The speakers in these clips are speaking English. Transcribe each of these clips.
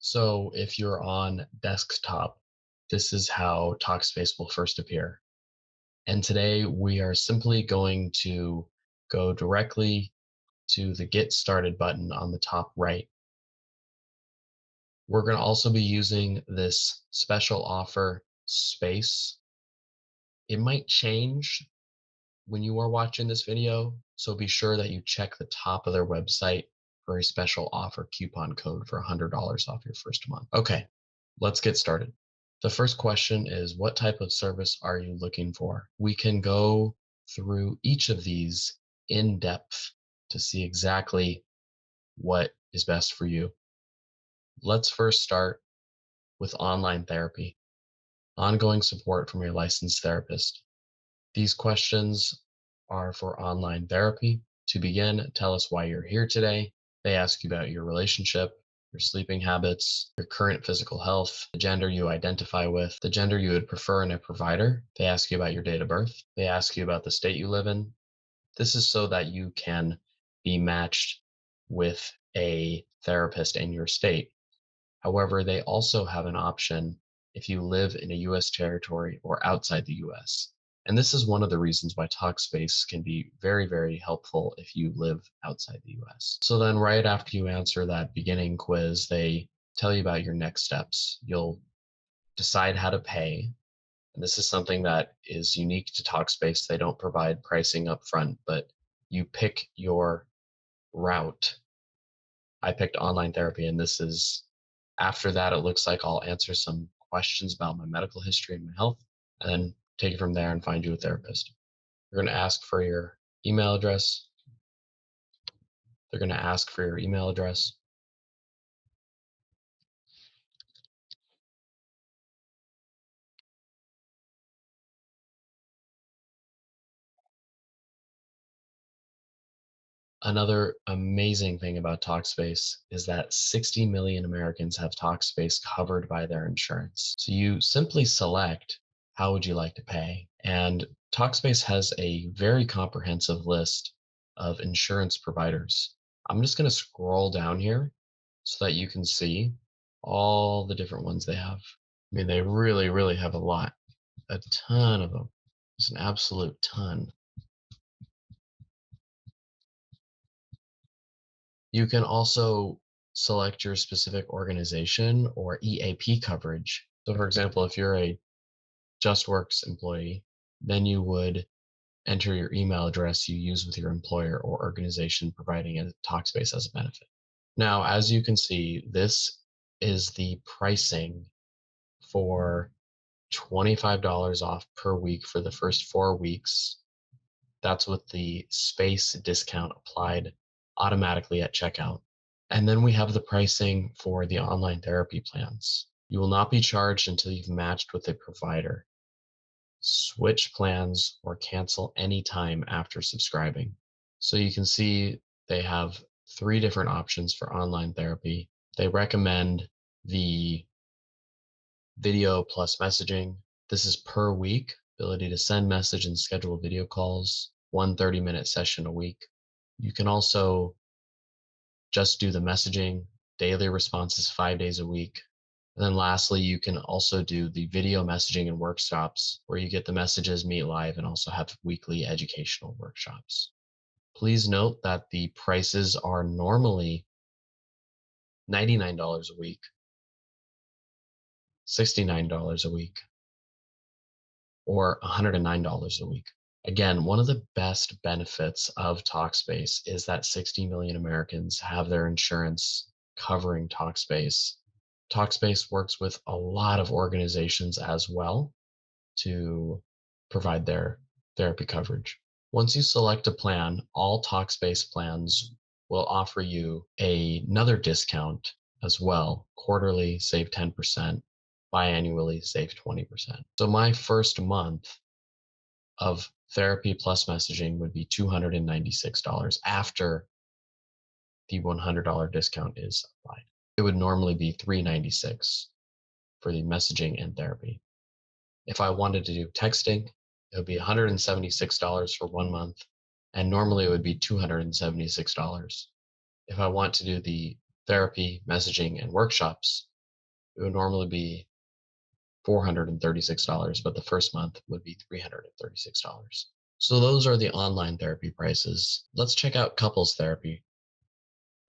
So if you're on desktop, this is how Talkspace will first appear. And today we are simply going to go directly to the Get Started button on the top right. We're going to also be using this special offer space. It might change when you are watching this video, so be sure that you check the top of their website for a special offer coupon code for $100 off your first month. Okay, let's get started. The first question is, what type of service are you looking for? We can go through each of these in depth to see exactly what is best for you. Let's first start with online therapy, ongoing support from your licensed therapist. These questions are for online therapy. To begin, tell us why you're here today. They ask you about your relationship, your sleeping habits, your current physical health, the gender you identify with, the gender you would prefer in a provider. They ask you about your date of birth. They ask you about the state you live in. This is so that you can be matched with a therapist in your state. However, they also have an option if you live in a US territory or outside the US. And this is one of the reasons why Talkspace can be very, very helpful if you live outside the US. So then right after you answer that beginning quiz, they tell you about your next steps. You'll decide how to pay. And this is something that is unique to Talkspace. They don't provide pricing up front, but you pick your route. I picked online therapy, and this is after that. It looks like I'll answer some questions about my medical history and my health, and then take it from there and find you a therapist. They're going to ask for your email address. They're going to ask for your email address. Another amazing thing about Talkspace is that 60 million Americans have Talkspace covered by their insurance. So you simply select how would you like to pay. And Talkspace has a very comprehensive list of insurance providers. I'm just going to scroll down here so that you can see all the different ones they have. I mean, they really, really have a ton of them. It's an absolute ton. You can also select your specific organization or EAP coverage. So for example, if you're a JustWorks employee, then you would enter your email address you use with your employer or organization providing a Talkspace as a benefit. Now, as you can see, this is the pricing for $25 off per week for the first 4 weeks. That's with the space discount applied automatically at checkout. And then we have the pricing for the online therapy plans. You will not be charged until you've matched with a provider. Switch plans or cancel anytime after subscribing. So you can see they have 3 different options for online therapy. They recommend the video plus messaging. This is per week, ability to send message and schedule video calls, one 30-minute session a week. You can also just do the messaging, daily responses 5 days a week. And then lastly, you can also do the video messaging and workshops where you get the messages, meet live, and also have weekly educational workshops. Please note that the prices are normally $99 a week, $69 a week, or $109 a week. Again, one of the best benefits of Talkspace is that 60 million Americans have their insurance covering Talkspace. Talkspace works with a lot of organizations as well to provide their therapy coverage. Once you select a plan, all Talkspace plans will offer you another discount as well. Quarterly, save 10%. Biannually, save 20%. So my first month of therapy plus messaging would be $296 after the $100 discount is applied. It would normally be $396 for the messaging and therapy. If I wanted to do texting, it would be $176 for 1 month, and normally it would be $276. If I want to do the therapy, messaging, and workshops, It would normally be $436, but the first month would be $336. So those are the online therapy prices. Let's check out couples therapy,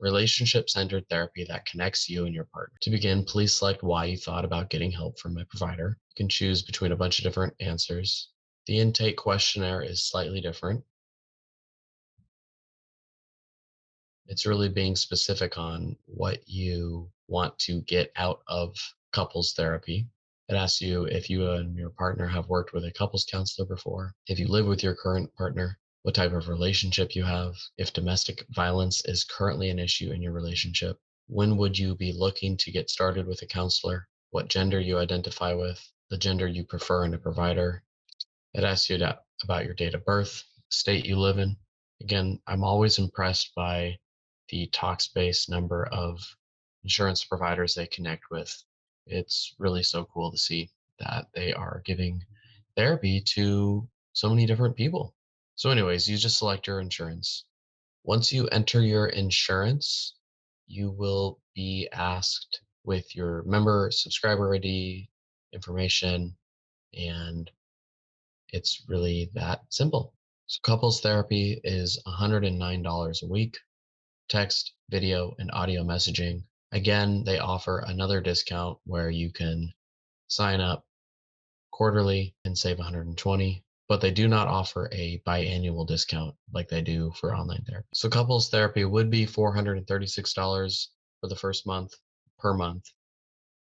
relationship-centered therapy that connects you and your partner. To begin, please select why you thought about getting help from a provider. You can choose between a bunch of different answers. The intake questionnaire is slightly different. It's really being specific on what you want to get out of couples therapy. It asks you if you and your partner have worked with a couples counselor before, if you live with your current partner, what type of relationship you have, if domestic violence is currently an issue in your relationship, when would you be looking to get started with a counselor, what gender you identify with, the gender you prefer in a provider. It asks you about your date of birth, state you live in. Again, I'm always impressed by the Talkspace number of insurance providers they connect with. It's really so cool to see that they are giving therapy to so many different people. So, anyways, you just select your insurance. Once you enter your insurance, you will be asked with your member subscriber ID information, and it's really that simple. So couples therapy is $109 a week, text, video, and audio messaging. Again, they offer another discount where you can sign up quarterly and save 120, but they do not offer a biannual discount like they do for online therapy. So couples therapy would be $436 for the first month per month,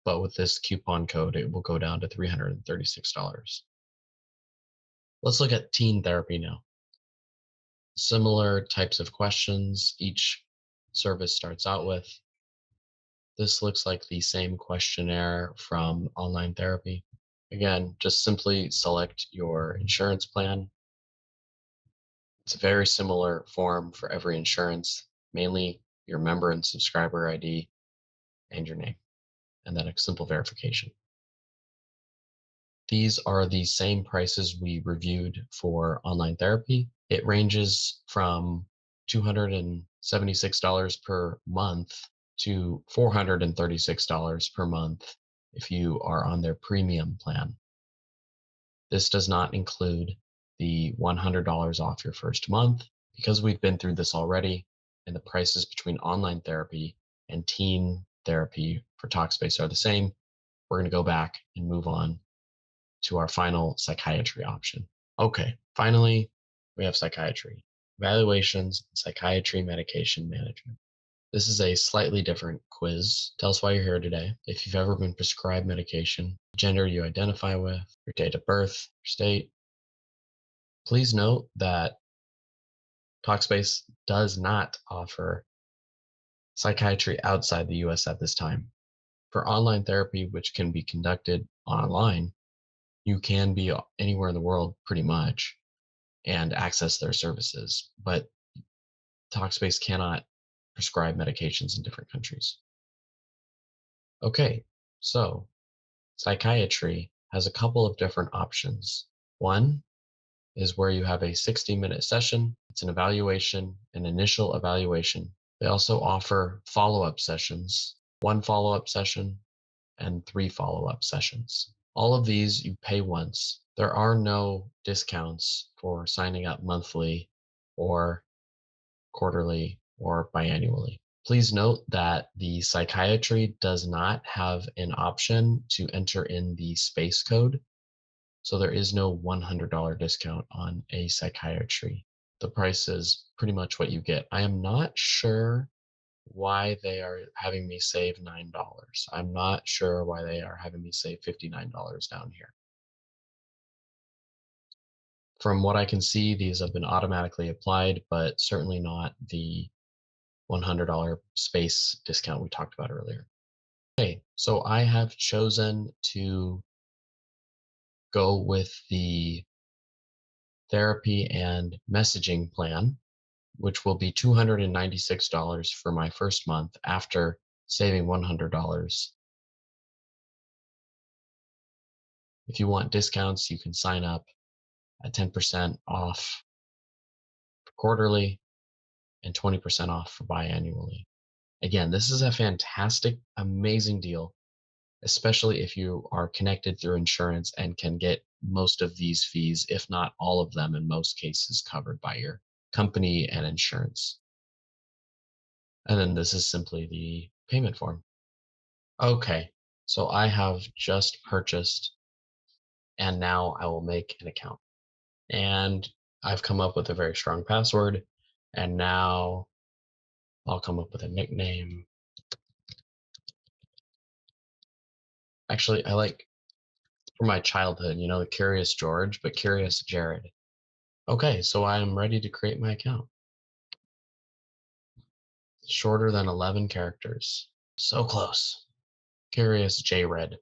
but with this coupon code, it will go down to $336. Let's look at teen therapy now. Similar types of questions each service starts out with. This looks like the same questionnaire from online therapy. Again, just simply select your insurance plan. It's a very similar form for every insurance, mainly your member and subscriber ID and your name, and then a simple verification. These are the same prices we reviewed for online therapy. It ranges from $276 per month to $436 per month if you are on their premium plan. This does not include the $100 off your first month. Because we've been through this already, and the prices between online therapy and teen therapy for Talkspace are the same, we're going to go back and move on to our final psychiatry option. Okay, finally, we have psychiatry, evaluations, psychiatry medication management. This is a slightly different quiz. Tell us why you're here today. If you've ever been prescribed medication, gender you identify with, your date of birth, your state. Please note that Talkspace does not offer psychiatry outside the US at this time. For online therapy, which can be conducted online, you can be anywhere in the world pretty much and access their services, but Talkspace cannot prescribe medications in different countries. Okay, so psychiatry has a couple of different options. One is where you have a 60-minute session. It's an evaluation, an initial evaluation. They also offer follow-up sessions, one follow-up session and 3 follow-up sessions. All of these you pay once. There are no discounts for signing up monthly or quarterly or biannually. Please note that the psychiatry does not have an option to enter in the space code, so there is no $100 discount on a psychiatry. The price is pretty much what you get. I am not sure why they are having me save $9. I'm not sure why they are having me save $59 down here. From what I can see, these have been automatically applied, but certainly not the $100 space discount we talked about earlier. Okay, so I have chosen to go with the therapy and messaging plan, which will be $296 for my first month after saving $100. If you want discounts, you can sign up at 10% off for quarterly and 20% off for biannually. Again, this is a fantastic, amazing deal. especially if you are connected through insurance and can get most of these fees, if not all of them in most cases, covered by your company and insurance. And then this is simply the payment form. Okay, so I have just purchased and now I will make an account. And I've come up with a very strong password. And now I'll come up with a nickname. Actually, I like from my childhood, Curious George, but Curious Jared. Okay, so I am ready to create my account. Shorter than 11 characters. So close. Curious J Red.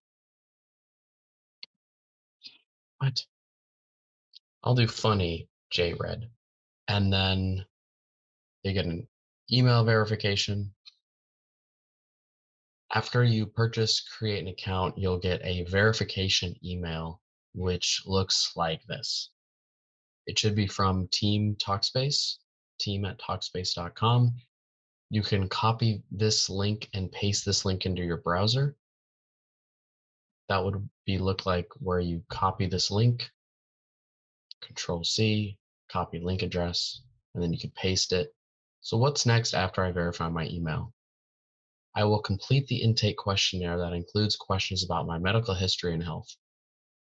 What? I'll do funny J Red. And then you get an email verification. After you purchase, create an account, you'll get a verification email, which looks like this. It should be from Team Talkspace, team@talkspace.com. You can copy this link and paste this link into your browser. That would look like where you copy this link, Control C, copy link address, and then you can paste it. So what's next after I verify my email? I will complete the intake questionnaire that includes questions about my medical history and health.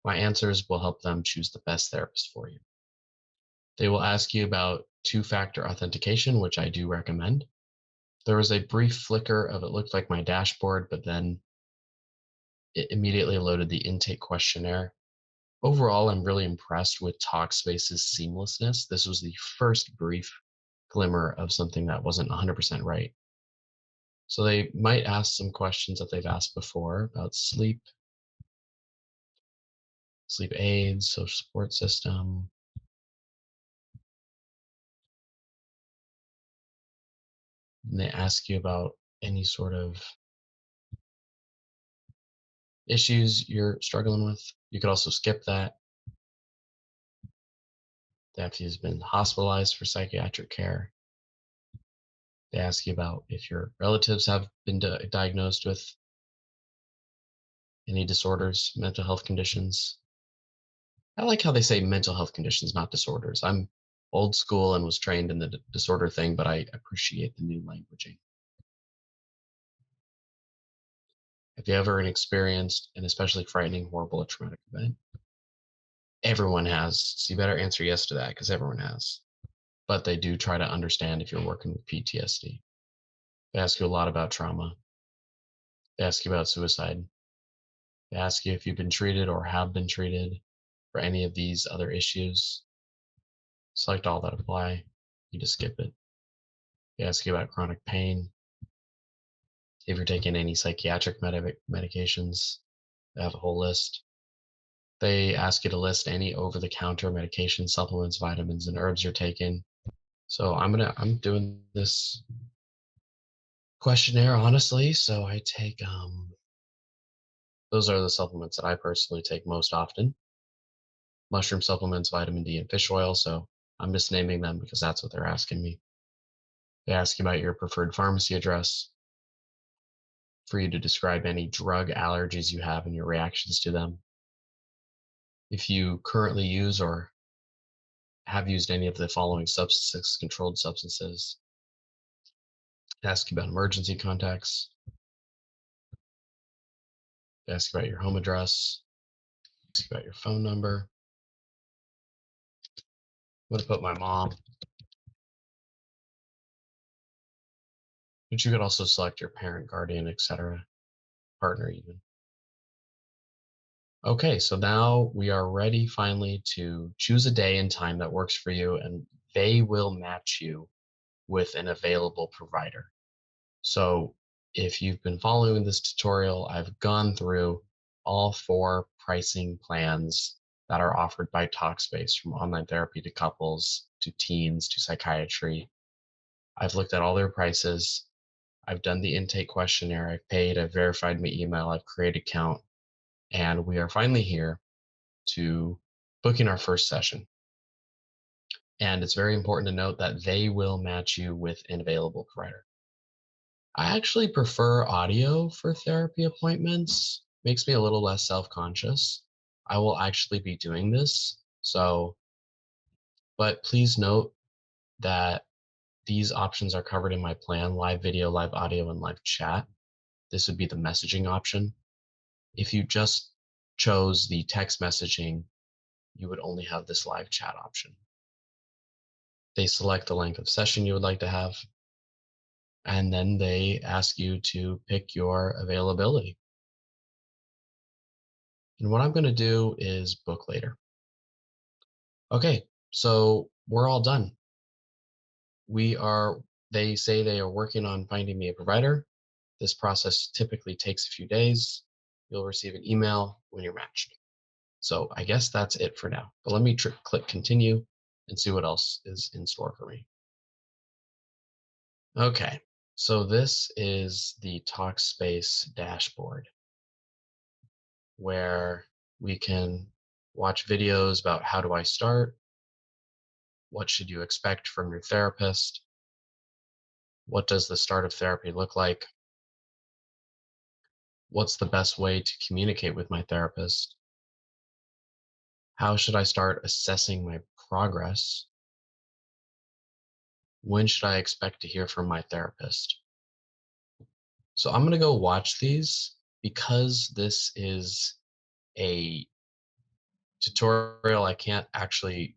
My answers will help them choose the best therapist for you. They will ask you about two-factor authentication, which I do recommend. There was a brief flicker of it looked like my dashboard, but then it immediately loaded the intake questionnaire. Overall, I'm really impressed with Talkspace's seamlessness. This was the first brief glimmer of something that wasn't 100% right. So they might ask some questions that they've asked before about sleep, sleep aids, social support system. And they ask you about any sort of issues you're struggling with. You could also skip that. They ask you if you've been hospitalized for psychiatric care. They ask you about if your relatives have been diagnosed with any disorders, mental health conditions. I like how they say mental health conditions, not disorders. I'm old school and was trained in the disorder thing, but I appreciate the new languaging. Have you ever experienced an especially frightening, horrible, or traumatic event? Everyone has. So you better answer yes to that because everyone has. But they do try to understand if you're working with PTSD. They ask you a lot about trauma. They ask you about suicide. They ask you if you've been treated or have been treated for any of these other issues. Select all that apply. You just skip it. They ask you about chronic pain. If you're taking any psychiatric medications, they have a whole list. They ask you to list any over-the-counter medication, supplements, vitamins, and herbs you're taking. So I'm doing this questionnaire honestly. So I take those are the supplements that I personally take most often. Mushroom supplements, vitamin D, and fish oil. So I'm just naming them because that's what they're asking me. They ask you about your preferred pharmacy address, for you to describe any drug allergies you have and your reactions to them. If you currently use or have used any of the following substances, controlled substances. They ask you about emergency contacts. They ask you about your home address. They ask you about your phone number. I'm going to put my mom, but you could also select your parent, guardian, etc., partner even. Okay, so now we are ready finally to choose a day and time that works for you, and they will match you with an available provider. So if you've been following this tutorial, I've gone through all 4 pricing plans that are offered by Talkspace, from online therapy to couples to teens to psychiatry. I've looked at all their prices. I've done the intake questionnaire. I've paid. I've verified my email. I've created an account. And we are finally here to booking our first session. And it's very important to note that they will match you with an available provider. I actually prefer audio for therapy appointments. makes me a little less self-conscious. I will actually be doing this. But please note that these options are covered in my plan: live video, live audio, and live chat. This would be the messaging option. If you just chose the text messaging, you would only have this live chat option. They select the length of session you would like to have, and then they ask you to pick your availability. And what I'm going to do is book later. Okay, so we're all done. We are, they say they are working on finding me a provider. This process typically takes a few days. You'll receive an email when you're matched. So I guess that's it for now. But let me click continue and see what else is in store for me. Okay, so this is the Talkspace dashboard where we can watch videos about how do I start, what should you expect from your therapist, what does the start of therapy look like, what's the best way to communicate with my therapist, how should I start assessing my progress, when should I expect to hear from my therapist. So I'm going to go watch these because this is a tutorial. I can't actually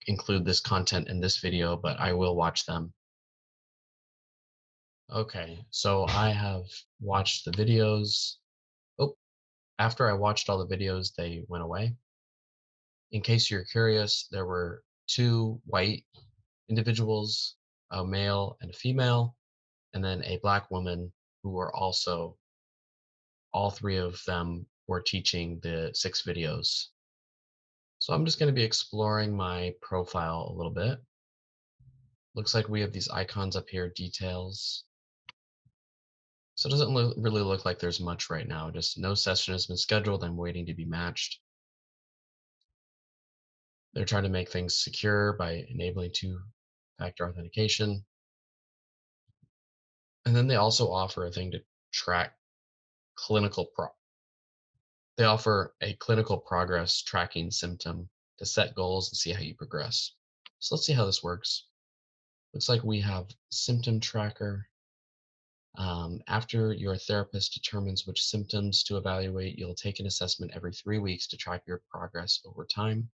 include this content in this video, but I will watch them. Okay, so I have watched the videos. Oh, after I watched all the videos, they went away. In case you're curious, there were two white individuals, a male and a female, and then a black woman who were also, all three of them were teaching the 6 videos. So I'm just going to be exploring my profile a little bit. Looks like we have these icons up here, details. So it doesn't really look like there's much right now. Just no session has been scheduled. I'm waiting to be matched. They're trying to make things secure by enabling two-factor authentication. And then they also offer a thing to track they offer a clinical progress tracking symptom to set goals and see how you progress. So let's see how this works. Looks like we have symptom tracker. After your therapist determines which symptoms to evaluate, you'll take an assessment every 3 weeks to track your progress over time.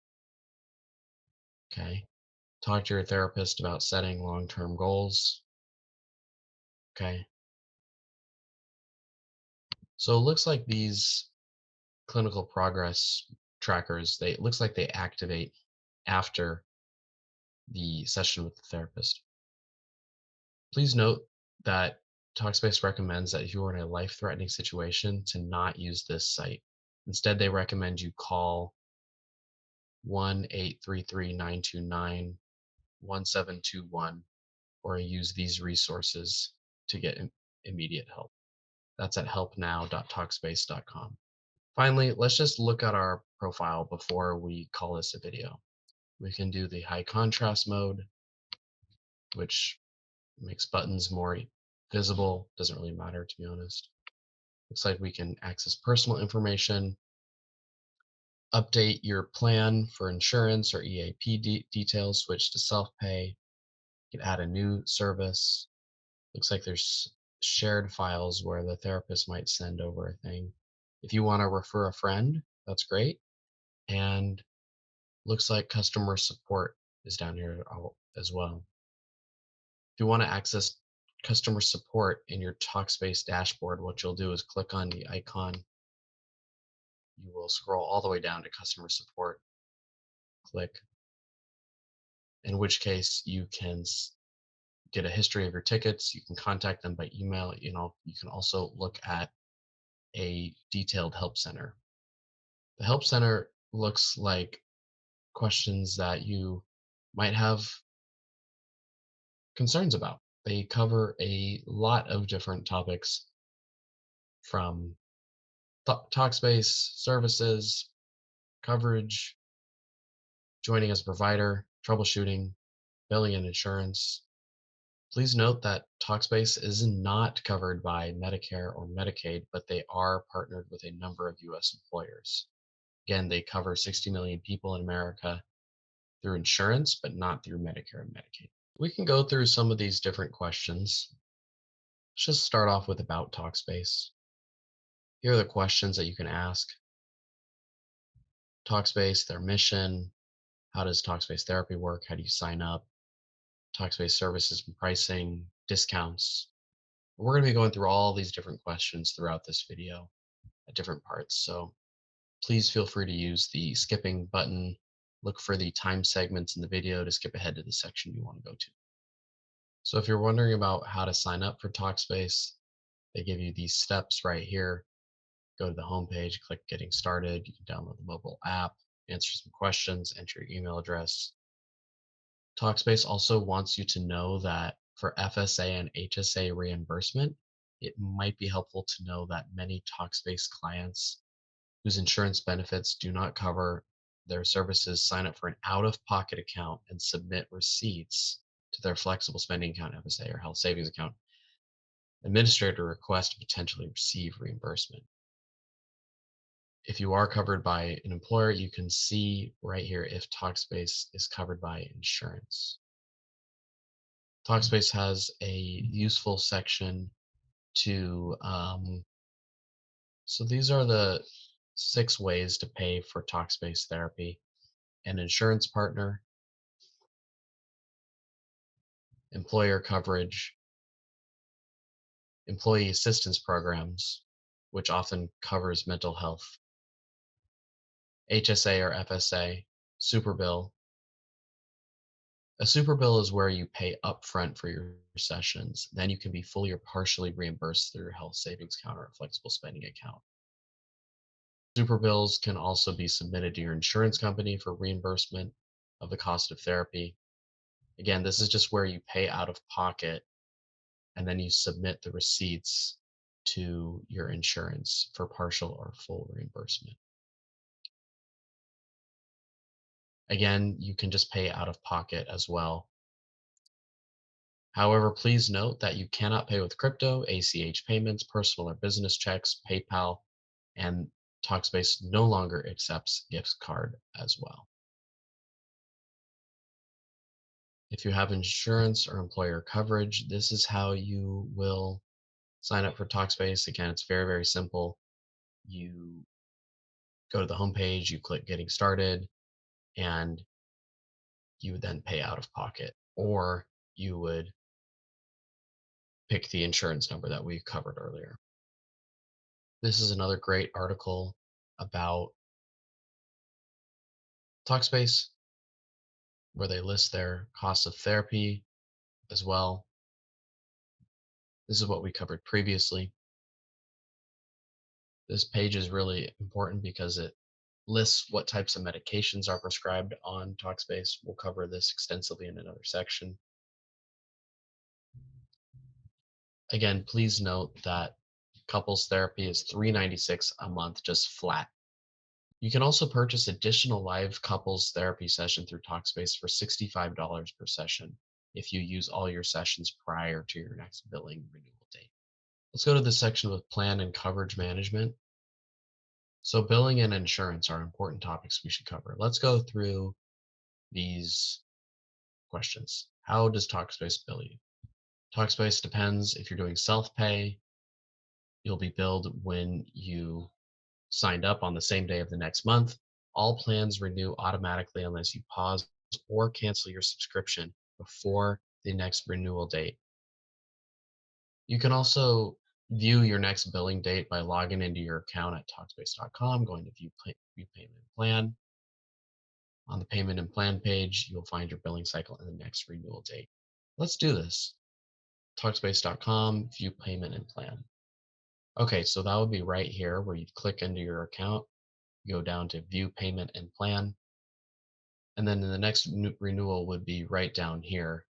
Okay. Talk to your therapist about setting long-term goals. Okay. So it looks like these clinical progress trackers, it looks like they activate after the session with the therapist. Please note that Talkspace recommends that if you are in a life-threatening situation to not use this site. Instead, they recommend you call 1-833-929-1721 or use these resources to get immediate help. That's at helpnow.talkspace.com. Finally, let's just look at our profile before we call this a video. We can do the high contrast mode, which makes buttons more visible. Doesn't really matter, to be honest. Looks like we can access personal information, update your plan for insurance or EAP details, switch to self-pay. You can add a new service. Looks like there's shared files where the therapist might send over a thing. If you want to refer a friend, that's great. And looks like customer support is down here as well. If you want to access customer support in your Talkspace dashboard, what you'll do is click on the icon. You will scroll all the way down to customer support, click, in which case you can get a history of your tickets. You can contact them by email. You can also look at a detailed help center. The help center looks like questions that you might have concerns about. They cover a lot of different topics from Talkspace services, coverage, joining as a provider, troubleshooting, billing and insurance, Please note that Talkspace is not covered by Medicare or Medicaid, but they are partnered with a number of US employers. Again, they cover 60 million people in America through insurance, but not through Medicare and Medicaid. We can go through some of these different questions. Let's just start off with about Talkspace. Here are the questions that you can ask. Talkspace, their mission, how does Talkspace therapy work? How do you sign up? Talkspace services and pricing, discounts. We're going to be going through all these different questions throughout this video at different parts. So please feel free to use the skipping button. Look for the time segments in the video to skip ahead to the section you want to go to. So if you're wondering about how to sign up for Talkspace, they give you these steps right here. Go to the homepage, click getting started. You can download the mobile app, answer some questions, enter your email address. Talkspace also wants you to know that for FSA and HSA reimbursement, it might be helpful to know that many Talkspace clients whose insurance benefits do not cover their services sign up for an out-of-pocket account and submit receipts to their flexible spending account, FSA, or health savings account administrator request to potentially receive reimbursement. If you are covered by an employer, you can see right here if Talkspace is covered by insurance. Talkspace has a useful section to, so these are the 6 ways to pay for Talkspace therapy: an insurance partner, employer coverage, employee assistance programs, which often covers mental health, HSA or FSA, super bill. A super bill is where you pay upfront for your sessions. Then you can be fully or partially reimbursed through your health savings account or a flexible spending account. Super bills can also be submitted to your insurance company for reimbursement of the cost of therapy. Again, this is just where you pay out of pocket and then you submit the receipts to your insurance for partial or full reimbursement. Again, you can just pay out of pocket as well. However, please note that you cannot pay with crypto, ACH payments, personal or business checks, PayPal, and Talkspace no longer accepts gift card as well. If you have insurance or employer coverage, this is how you will sign up for Talkspace. Again, it's very, very simple. You go to the homepage, you click getting started, and you would then pay out of pocket, or you would pick the insurance number that we covered earlier. This is another great article about Talkspace where they list their costs of therapy as well. This is what we covered previously. This page is really important because it lists what types of medications are prescribed on Talkspace. We'll cover this extensively in another section. Again, please note that couples therapy is $396 a month, just flat. You can also purchase additional live couples therapy session through Talkspace for $65 per session if you use all your sessions prior to your next billing renewal date. Let's go to the section with plan and coverage management. So billing and insurance are important topics we should cover. Let's go through these questions. How does Talkspace bill you? Talkspace depends. If you're doing self-pay, you'll be billed when you signed up on the same day of the next month. All plans renew automatically unless you pause or cancel your subscription before the next renewal date. You can also view your next billing date by logging into your account at Talkspace.com, going to view payment plan. On the payment and plan page, you'll find your billing cycle and the next renewal date. Let's do this. Talkspace.com, view payment and plan. Okay, so that would be right here where you click into your account, go down to view payment and plan, and then the next renewal would be right down here.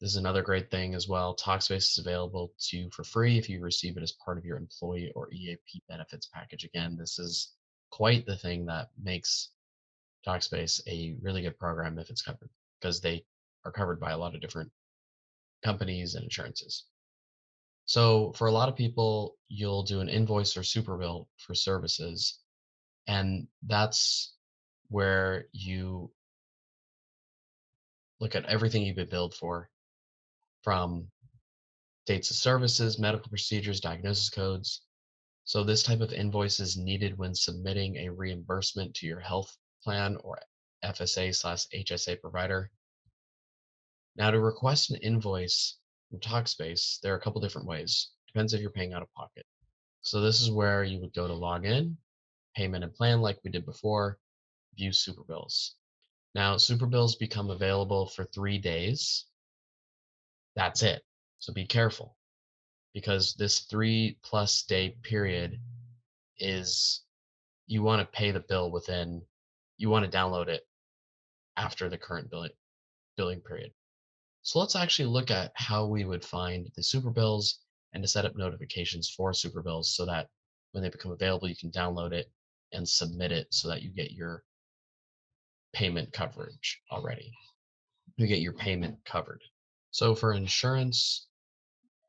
This is another great thing as well. Talkspace is available to you for free if you receive it as part of your employee or EAP benefits package. Again, this is quite the thing that makes Talkspace a really good program if it's covered, because they are covered by a lot of different companies and insurances. So for a lot of people, you'll do an invoice or super bill for services, and that's where you look at everything you've been billed for, from dates of services, medical procedures, diagnosis codes. So this type of invoice is needed when submitting a reimbursement to your health plan or FSA/HSA provider. Now, to request an invoice from Talkspace, there are a couple different ways. Depends if you're paying out of pocket. So this is where you would go to log in, payment and plan like we did before, view super bills. Now, super bills become available for 3 days. That's it. So be careful, because this 3+ day period is, you want to pay the bill within, you want to download it after the current billing period. So let's actually look at how we would find the super bills and to set up notifications for super bills so that when they become available, you can download it and submit it so that you get your payment coverage already. You get your payment covered. So for insurance,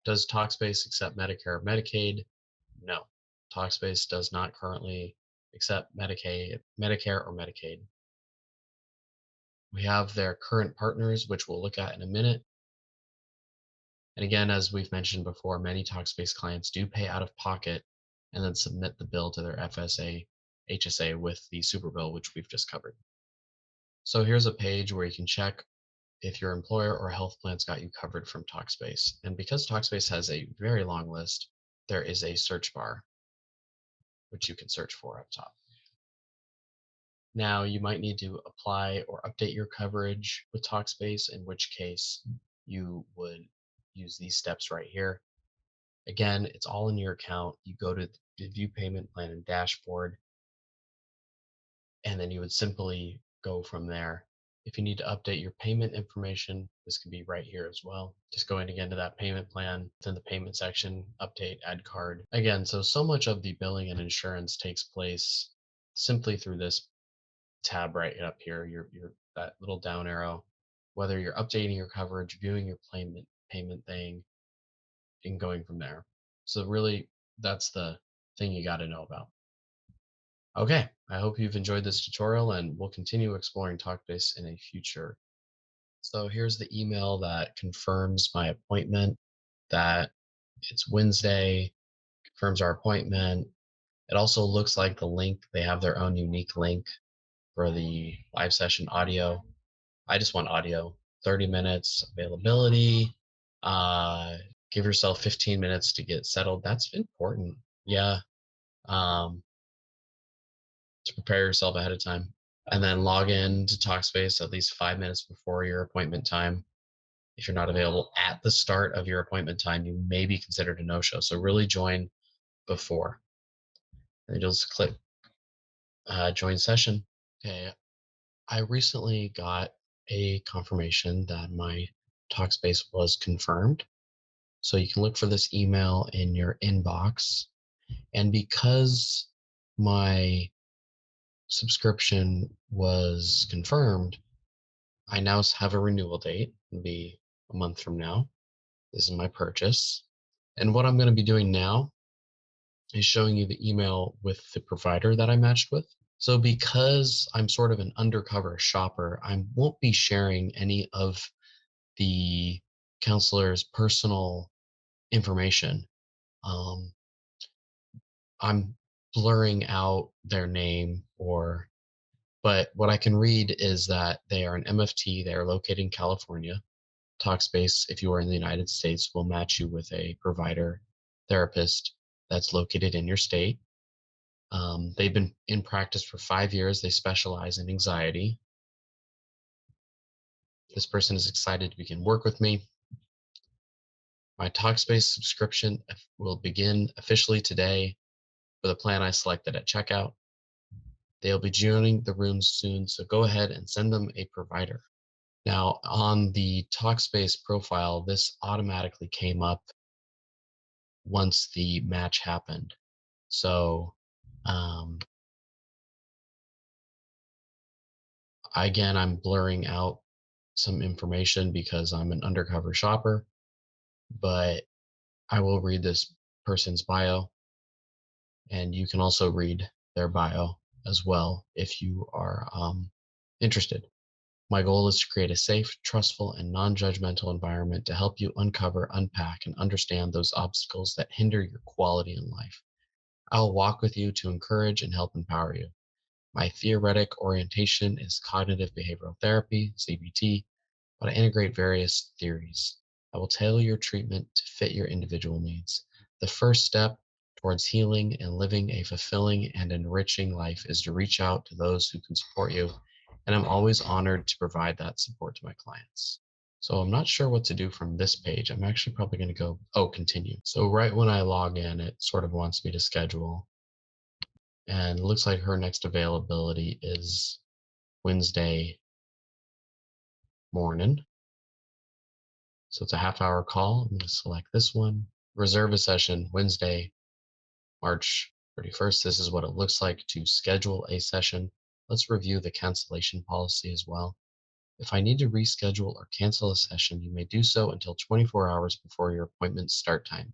does Talkspace accept Medicare or Medicaid? No. Talkspace does not currently accept Medicare or Medicaid. We have their current partners, which we'll look at in a minute. And again, as we've mentioned before, many Talkspace clients do pay out of pocket and then submit the bill to their FSA, HSA with the super bill, which we've just covered. So here's a page where you can check if your employer or health plan's got you covered from Talkspace. And because Talkspace has a very long list, there is a search bar, which you can search for up top. Now, you might need to apply or update your coverage with Talkspace, in which case you would use these steps right here. Again, it's all in your account. You go to the view payment plan and dashboard, and then you would simply go from there. If you need to update your payment information, this can be right here as well. Just going again to that payment plan, within the payment section, update, add card. Again, so much of the billing and insurance takes place simply through this tab right up here, your that little down arrow. Whether you're updating your coverage, viewing your payment thing, and going from there. So really, that's the thing you got to know about. Okay, I hope you've enjoyed this tutorial, and we'll continue exploring Talkspace in a future. So here's the email that confirms my appointment, that it's Wednesday, confirms our appointment. It also looks like the link, they have their own unique link for the live session audio. I just want audio, 30 minutes availability. Uh, Give yourself 15 minutes to get settled. That's important. Yeah. Um, to prepare yourself ahead of time. And then log in to Talkspace at least 5 minutes before your appointment time. If you're not available at the start of your appointment time, you may be considered a no-show. So really join before. And you'll just click join session. Okay. I recently got a confirmation that my Talkspace was confirmed. So you can look for this email in your inbox. And because my subscription was confirmed, I now have a renewal date. It'll be a month from now. This is my purchase. And what I'm going to be doing now is showing you the email with the provider that I matched with. So because I'm sort of an undercover shopper, I won't be sharing any of the counselor's personal information. Um, I'm blurring out their name, but what I can read is that they are an MFT. They are located in California. Talkspace, if you are in the United States, will match you with a provider therapist that's located in your state. They've been in practice for 5 years. They specialize in anxiety. This person is excited to begin work with me. My Talkspace subscription will begin officially today for the plan I selected at checkout. They'll be joining the rooms soon, so go ahead and send them a provider. Now, on the Talkspace profile, this automatically came up once the match happened. So, again, I'm blurring out some information because I'm an undercover shopper, but I will read this person's bio, and you can also read their bio as well if you are interested. My goal is to create a safe, trustful, and non judgmental environment to help you uncover, unpack, and understand those obstacles that hinder your quality in life. I'll walk with you to encourage and help empower you. My theoretic orientation is cognitive behavioral therapy, CBT, but I integrate various theories. I will tailor your treatment to fit your individual needs. The first step towards healing and living a fulfilling and enriching life is to reach out to those who can support you, and I'm always honored to provide that support to my clients. So I'm not sure what to do from this page. I'm actually probably going to go, oh, continue. So right when I log in, it sort of wants me to schedule, and it looks like her next availability is Wednesday morning. So it's a half-hour call. I'm going to select this one. Reserve a session Wednesday, March 31st. This is what it looks like to schedule a session. Let's review the cancellation policy as well. If I need to reschedule or cancel a session, you may do so until 24 hours before your appointment start time.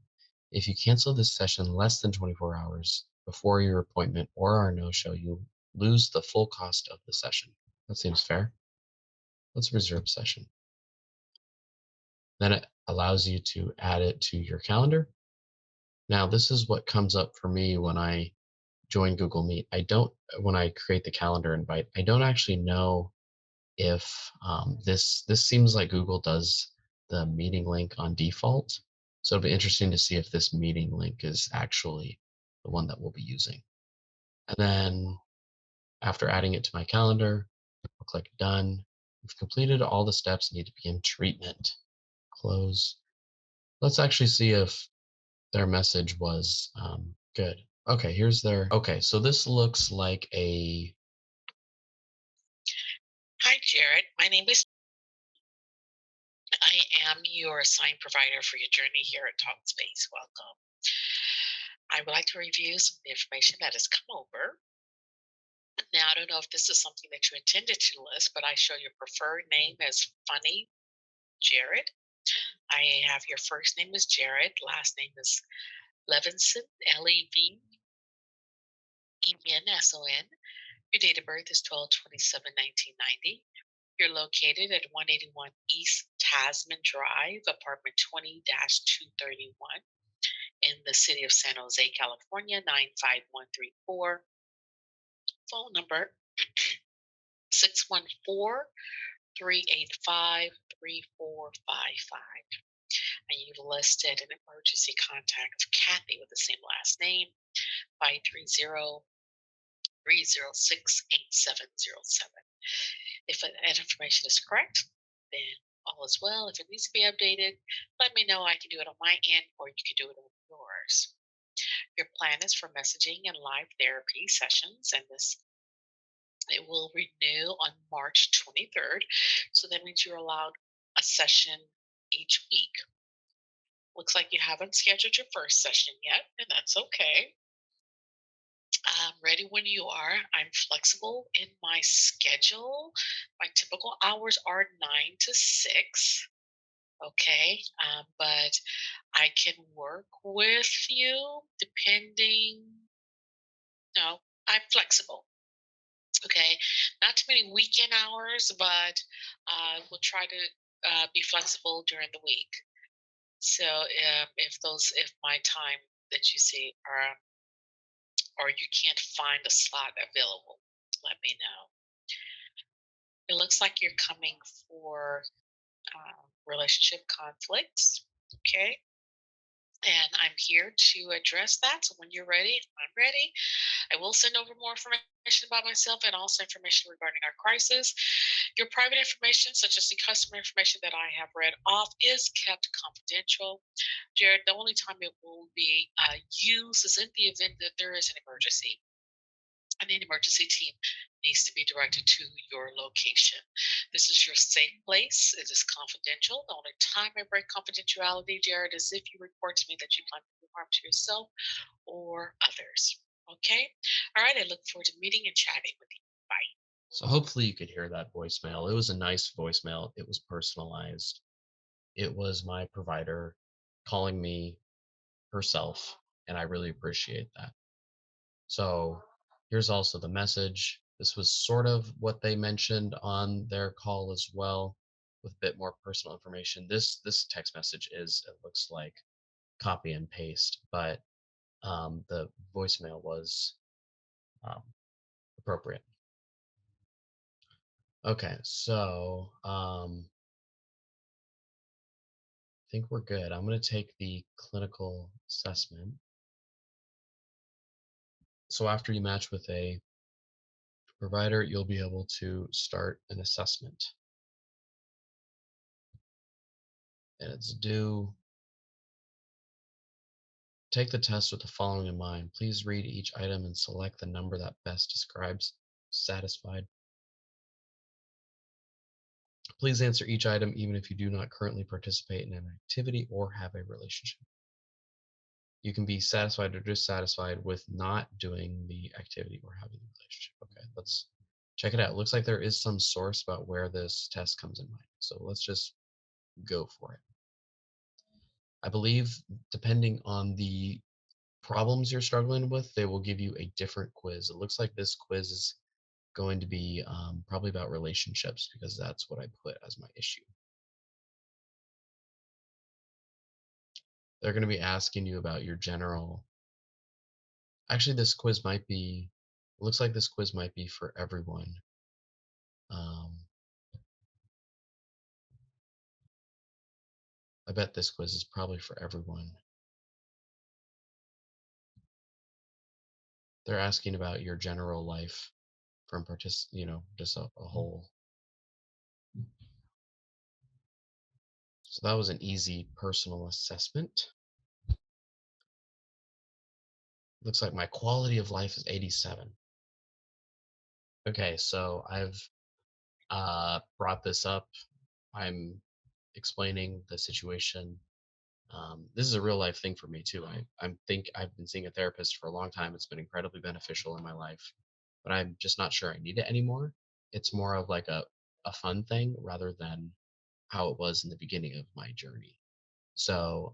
If you cancel this session less than 24 hours before your appointment or are no-show, you lose the full cost of the session. That seems fair. Let's reserve session. Then it allows you to add it to your calendar. Now, this is what comes up for me when I join Google Meet. When I create the calendar invite, I don't actually know if this seems like Google does the meeting link on default. So it'll be interesting to see if this meeting link is actually the one that we'll be using. And then after adding it to my calendar, I'll click done. We've completed all the steps and need to begin treatment. Close. Let's actually see if their message was good. Okay, here's their. Okay, so this looks like a. Hi, Jared. My name is. I am your assigned provider for your journey here at Talkspace. Welcome. I would like to review some of the information that has come over. Now, I don't know if this is something that you intended to list, but I show your preferred name as Funny Jared. I have your first name is Jared, last name is Levinson, Levenson. Your date of birth is 12/27/1990. You're located at 181 East Tasman Drive, apartment 20-231 in the city of San Jose, California, 95134. Phone number 614-385-3455. And you've listed an emergency contact of Kathy with the same last name, 530-306-8707. If that information is correct, then all is well. If it needs to be updated, let me know. I can do it on my end or you can do it on yours. Your plan is for messaging and live therapy sessions, and this it will renew on March 23rd. So that means you're allowed a session each week. Looks like you haven't scheduled your first session yet, and that's okay. Ready when you are. I'm flexible in my schedule. My typical hours are 9 to 6. Okay. But I can work with you depending, no, I'm flexible. Okay. Not too many weekend hours, but we'll try to be flexible during the week. So if my time that you see are, or you can't find a slot available, let me know. It looks like you're coming for relationship conflicts. Okay. And I'm here to address that. So when you're ready, I'm ready. I will send over more information about myself and also information regarding our crisis. Your private information, such as the customer information that I have read off, is kept confidential. Jared, the only time it will be used is in the event that there is an emergency, and an emergency team needs to be directed to your location. This is your safe place. It is confidential. The only time I break confidentiality, Jared, is if you report to me that you plan to do harm to yourself or others. Okay? All right. I look forward to meeting and chatting with you. Bye. So hopefully you could hear that voicemail. It was a nice voicemail. It was personalized. It was my provider calling me herself, and I really appreciate that. So here's also the message. This was sort of what they mentioned on their call as well, with a bit more personal information. This text message is, it looks like, copy and paste, but the voicemail was um, appropriate. Okay, so I think we're good. I'm going to take the clinical assessment. So after you match with a provider, you'll be able to start an assessment, and it's due. Take the test with the following in mind. Please read each item and select the number that best describes satisfied. Please answer each item even if you do not currently participate in an activity or have a relationship. You can be satisfied or dissatisfied with not doing the activity or having a relationship. Okay, let's check it out. It looks like there is some source about where this test comes in mind. So let's just go for it. I believe depending on the problems you're struggling with, they will give you a different quiz. It looks like this quiz is going to be probably about relationships because that's what I put as my issue. They're going to be asking you about your general. Actually, this quiz might be. Looks like this quiz might be for everyone. Um, I bet this quiz is probably for everyone. They're asking about your general life from just a whole. So that was an easy personal assessment. Looks like my quality of life is 87. Okay, so I've brought this up. I'm explaining the situation. This is a real life thing for me too. I think I've been seeing a therapist for a long time. It's been incredibly beneficial in my life, but I'm just not sure I need it anymore. It's more of like a fun thing rather than how it was in the beginning of my journey. So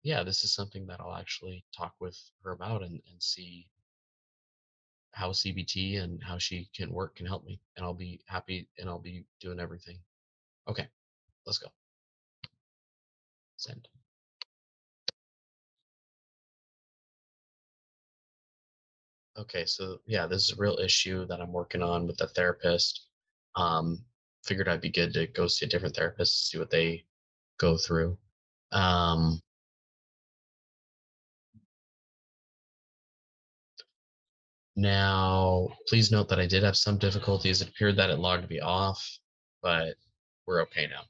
yeah, this is something that I'll actually talk with her about and see how CBT and how she can help me. And I'll be happy and I'll be doing everything. Okay, let's go. Send. Okay, so yeah, this is a real issue that I'm working on with the therapist. Um, Figured I'd be good to go see a different therapist, see what they go through. Um, Now, please note that I did have some difficulties. It appeared that it logged me off, but we're okay now.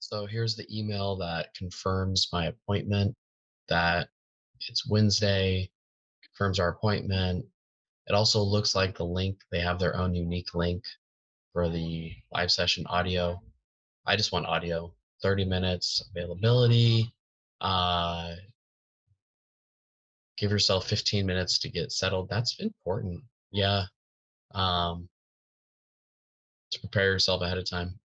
So here's the email that confirms my appointment, that it's Wednesday, confirms our appointment. It also looks like the link, they have their own unique link for the live session audio. I just want audio, 30 minutes availability. Uh, Give yourself 15 minutes to get settled. That's important. Yeah. Um, to prepare yourself ahead of time.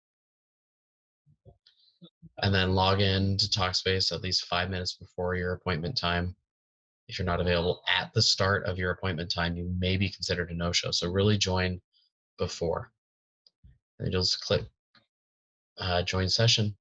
And then log in to Talkspace at least 5 minutes before your appointment time. If you're not available at the start of your appointment time, you may be considered a no-show. So really join before. And you'll just click join session.